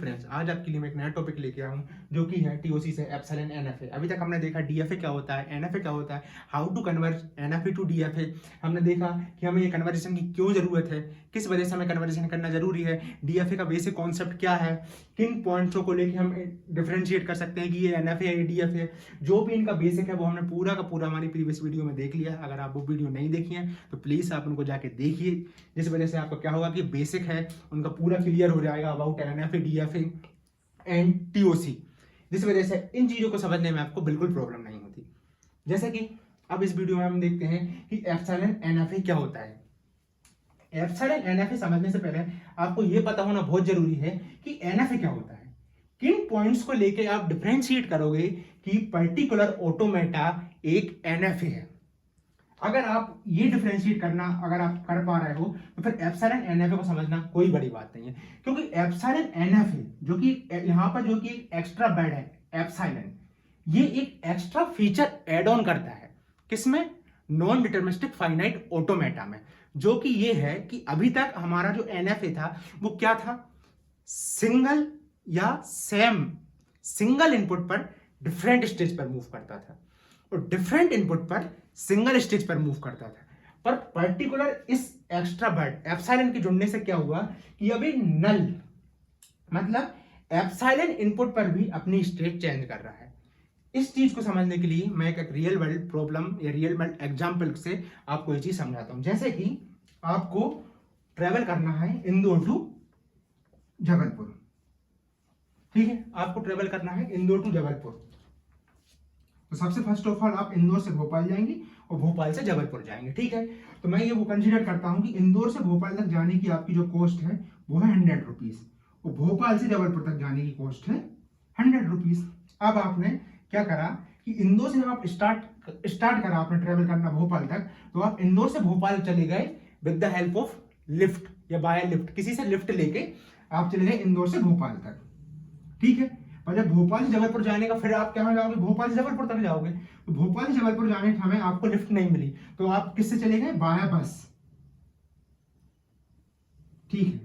Friends, आज आपके लिए मैं एक नया टॉपिक लेके आया हूँ जो कि है टीओसी से एप्सिलॉन एनएफए। अभी तक हमने देखा डीएफए क्या होता है, एनएफए क्या होता है, how to convert NFA to DFA. हमने देखा कि हमें ये कन्वर्जेशन की क्यों जरूरत है, किस वजह से हमें कन्वर्जेशन करना जरूरी है, डीएफए का बेसिक कॉन्सेप्ट क्या है, किन पॉइंट्सों को लेकर हम डिफरेंशिएट कर सकते हैं कि ये एनएफए है, ये डीएफए है। जो भी इनका बेसिक है वो हमने पूरा का पूरा हमारी प्रीवियस वीडियो में देख लिया। अगर आप वो वीडियो नहीं देखी है तो प्लीज़ आप उनको जाके देखिए, जिस वजह से आपको क्या होगा कि बेसिक है उनका पूरा क्लियर हो जाएगा about NFA, DFA and TOC, जिस वजह से इन चीज़ों को समझने में आपको बिल्कुल प्रॉब्लम नहीं होती। जैसे कि अब इस वीडियो में हम देखते हैं कि एप्सिलॉन एनएफए क्या होता है। एप्सिलॉन एनएफए समझने से पहले आपको यह पता होना बहुत जरूरी है कि एनएफए क्या होता है। किन पॉइंट्स को लेके आप डिफरेंशिएट करोगे कि पर्टिकुलर ऑटोमेटा एक एनएफए है। अगर आप ये डिफरेंशिएट करना अगर आप कर पा रहे हो तो फिर एप्सिलॉन एनएफए को समझना कोई बड़ी बात नहीं है, क्योंकि एप्सिलॉन एनएफए जो कि यहाँ पर जो कि एक एक्स्ट्रा बैड है, एप्सिलॉन ये एक एक्स्ट्रा फीचर एड ऑन करता है किसमें, नॉन डिटरमिनिस्टिक फाइनाइट ऑटोमेटा में। जो कि ये है कि अभी तक हमारा जो एनएफए था वो क्या था, सिंगल या सेम सिंगल इनपुट पर डिफरेंट स्टेज पर मूव करता था और डिफरेंट इनपुट पर सिंगल स्टेज पर मूव करता था। पर पर्टिकुलर इस एक्स्ट्रा बाइट एप्सिलॉन के जुड़ने से क्या हुआ कि अभी नल मतलब एप्सिलॉन इनपुट पर भी अपनी स्टेट चेंज कर रहा है। इस चीज को समझने के लिए मैं एक रियल वर्ल्ड प्रॉब्लम या रियल वर्ल्ड एग्जांपल से आपको ये चीज समझाता हूं। जैसे कि आपको ट्रेवल करना है इंदौर टू जबलपुर, ठीक है, आपको ट्रेवल करना है इंदौर टू जबलपुर। तो सबसे फर्स्ट ऑफ ऑल आप इंदौर से भोपाल जाएंगे और भोपाल से जबलपुर जाएंगे, ठीक है। तो मैं ये वो कंसीडर करता हूं कि इंदौर से भोपाल तक जाने की आपकी जो कॉस्ट है वो है 100 रुपीज और भोपाल से जबलपुर तक जाने की कॉस्ट है 100 रुपीज। अब आपने क्या करा कि इंदौर से जब आप स्टार्ट करा आपने ट्रेवल करना भोपाल तक, तो आप इंदौर से भोपाल चले गए with the help of lift या बाय लिफ्ट, किसी से लिफ्ट लेके आप चले गए इंदौर से भोपाल तक, ठीक है। पर जब भोपाल से जबलपुर जाने का फिर आप कहाँ जाओगे, भोपाल से जबलपुर तक जाओगे। तो भोपाल से जबलपुर जाने के समय आपको लिफ्ट नहीं मिली तो आप किससे चले गए, बाय बस, ठीक है।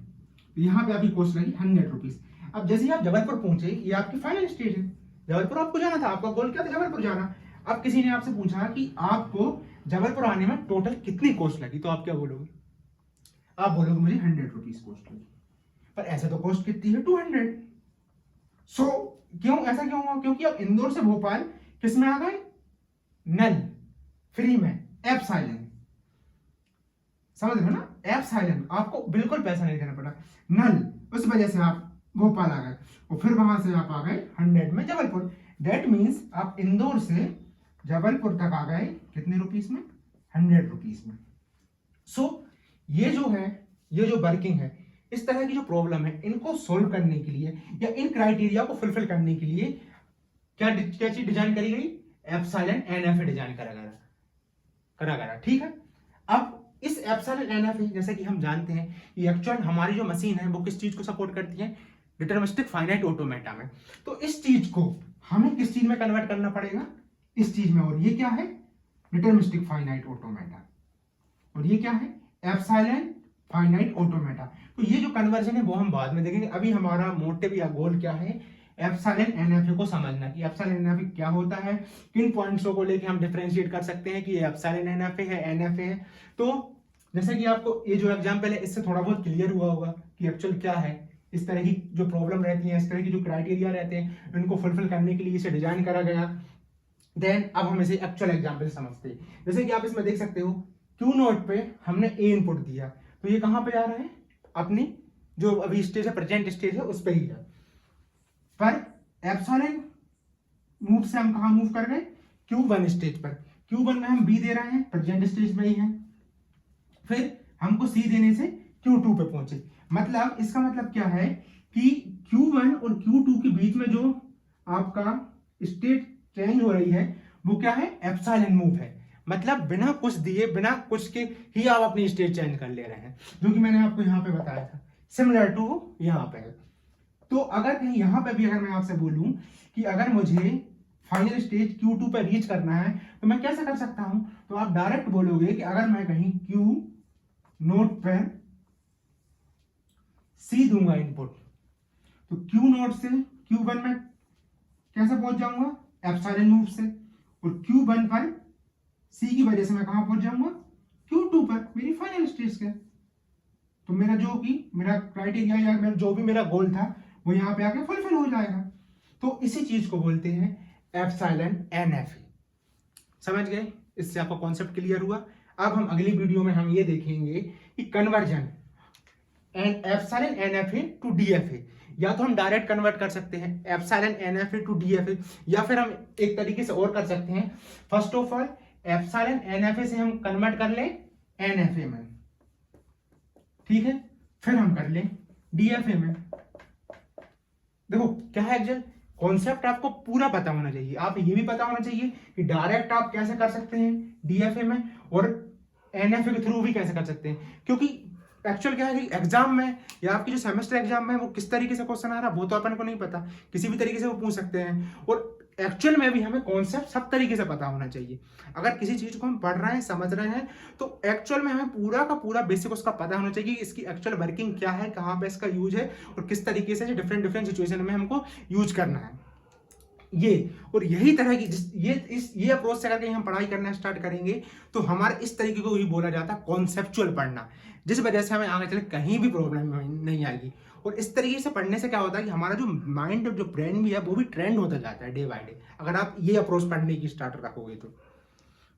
तो यहाँ पे आपकी कॉस्ट लगी 100 रुपीज। अब जैसे ही आप जबलपुर पहुंचे, ये आपकी फाइनल स्टेज है, जबलपुर आपको जाना था, आपका गोल क्या था, जबलपुर जाना। अब किसी ने आपसे पूछा कि आपको जबलपुर आने में टोटल कितनी कॉस्ट लगी, तो आप क्या बोलोगे, आप बोलोगे मुझे 100 रुपीज कॉस्ट लगी। पर ऐसे तो कॉस्ट कितनी है, 200। सो क्यों ऐसा क्यों हुआ, क्योंकि अब इंदौर से भोपाल किस में आ गए, नल फ्री में, एप्सिलॉन, समझ रहे हो ना, एप्सिलॉन आपको बिल्कुल पैसा नहीं देना पड़ा, नल, उस वजह से आप भोपाल आ गए और फिर वहां से आप आ गए 100 में जबलपुर। दैट मीन्स आप इंदौर से जबलपुर तक आ गए कितने रुपीस में, 100 रुपीस में। सो ये जो है, ये जो वर्किंग है, इस तरह की जो प्रॉब्लम है इनको सोल्व करने के लिए या इन क्राइटेरिया को फुलफिल करने के लिए क्या चीज डिजाइन करी गई, एप्सिलॉन एनएफए डिजाइन करा गया, ठीक है। अब इस एप्सिलॉन एनएफए जैसे कि हम जानते हैं कि एक्चुअल हमारी जो मशीन है वो किस चीज को सपोर्ट करती है, डिटरमिनिस्टिक फाइनाइट ऑटोमेटा में। तो इस चीज को हमें किस चीज में कन्वर्ट करना पड़ेगा, इस चीज में, और ये क्या है, डिटरमिनिस्टिक फाइनाइट ऑटोमेटा, और ये क्या है, एप्सिलॉन फाइनाइट ऑटोमेटा। तो ये जो कन्वर्जन है वो हम बाद में देखेंगे। अभी हमारा मोटिव या गोल क्या है, एप्सिलॉन एनएफए को समझना कि एप्सिलॉन एनएफए क्या होता है, किन पॉइंट्सों को लेके हम डिफरेंशिएट कर सकते हैं कि ये एप्सिलॉन एनएफए है, एनएफए है। तो जैसे कि आपको ये जो एग्जांपल है इससे थोड़ा बहुत क्लियर हुआ होगा कि एक्चुअल क्या है, इस तरह की जो प्रॉब्लम रहती है, इस तरह की जो क्राइटेरिया रहते हैं, इनको फुलफिल करने के लिए इसे डिजाइन करा गया। देन अब हम इसे एक्चुअल एग्जाम्पल समझते हैं। जैसे कि आप इसमें देख सकते हो क्यू नोट पे हमने ए इनपुट दिया, तो ये कहां पे जा रहा है, अपनी जो अभी स्टेज है, प्रेजेंट स्टेज है, उस पे ही है। पर एप्सिलॉन मूव से हम कहां मूव कर गए, Q1 स्टेज पर। Q1 में हम B दे रहे हैं, प्रेजेंट स्टेज में ही है। फिर हमको C देने से Q2 पे पहुंचे। मतलब इसका मतलब क्या है कि Q1 और Q2 के बीच में जो आपका स्टेट चेंज हो रही है वो क्या है, एप्सिलॉन मूव है। मतलब बिना कुछ दिए, बिना कुछ के ही आप अपनी स्टेट चेंज कर ले रहे हैं, जो कि मैंने आपको यहाँ पे बताया था, सिमिलर टू यहाँ पे है। तो अगर कहीं यहाँ पे भी अगर मैं आपसे बोलूं कि अगर मुझे फाइनल स्टेज Q2 पे रीच करना है तो मैं कैसे कर सकता हूं, तो आप डायरेक्ट बोलोगे कि अगर मैं कहीं Q नोट पर C दूंगा इनपुट, तो Q0 से Q1 में कैसे पहुंच जाऊंगा, एप्सिलॉन मूव से, और Q1 पर C की वजह से मैं कहां पहुंच जाऊंगा, Q2 पर, मेरी फाइनल स्टेज के। तो मेरा क्राइटेरिया या मेरा जो भी मेरा गोल था वो यहाँ पे आके फुलफिल हो जाएगा। तो इसी चीज को बोलते हैं एप्सिलॉन NFA। समझ गए? इससे आपका कॉन्सेप्ट क्लियर हुआ। अब हम अगली वीडियो में हम ये देखेंगे कि conversion and epsilon NFA to DFA, या तो हम डायरेक्ट कन्वर्ट कर सकते हैं एप्सिलॉन NFA टू DFA, या फिर हम एक तरीके से और कर सकते हैं। First of all epsilon NFA से हम कन्वर्ट कर लें NFA में, ठीक है, फिर हम कर लें DFA में। देखो क्या है एक्चुअल कॉन्सेप्ट, आपको पूरा पता होना चाहिए। आप ये भी पता होना चाहिए कि डायरेक्ट आप कैसे कर सकते हैं DFA में, और NFA के थ्रू भी कैसे कर सकते हैं। क्योंकि एक्चुअल क्या है कि एग्जाम में या आपकी जो सेमेस्टर एग्जाम में वो किस तरीके से क्वेश्चन आ रहा है वो तो अपन को नहीं पता, किसी भी तरीके से वो पूछ सकते हैं। और एक्चुअल में भी हमें कॉन्सेप्ट सब तरीके से पता होना चाहिए। अगर किसी चीज को हम पढ़ रहे हैं, समझ रहे हैं, तो एक्चुअल में हमें पूरा का पूरा बेसिक उसका पता होना चाहिए कि इसकी एक्चुअल वर्किंग क्या है, कहाँ पे इसका यूज है, और किस तरीके से डिफरेंट सिचुएशन में हमको यूज करना है। ये और यही तरह की ये अप्रोच से अगर हम पढ़ाई करना स्टार्ट करेंगे तो हमारे इस तरीके को ही बोला जाता है कॉन्सेप्चुअल पढ़ना, जिस वजह से हमें आगे चले कहीं भी प्रॉब्लम नहीं आएगी। और इस तरीके से पढ़ने से क्या होता है कि हमारा जो माइंड, जो ब्रेन भी है, वो भी ट्रेंड होता जाता है डे बाय डे, अगर आप ये अप्रोच पढ़ने की स्टार्ट रखोगे तो।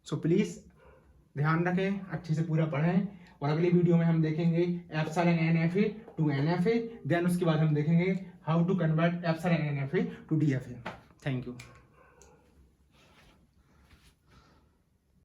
सो प्लीज ध्यान रखें, अच्छे से पूरा पढ़ें। और अगली वीडियो में हम देखेंगे epsilon NFA to NFA, then उसके बाद हम देखेंगे how to convert epsilon NFA to DFA। Thank you.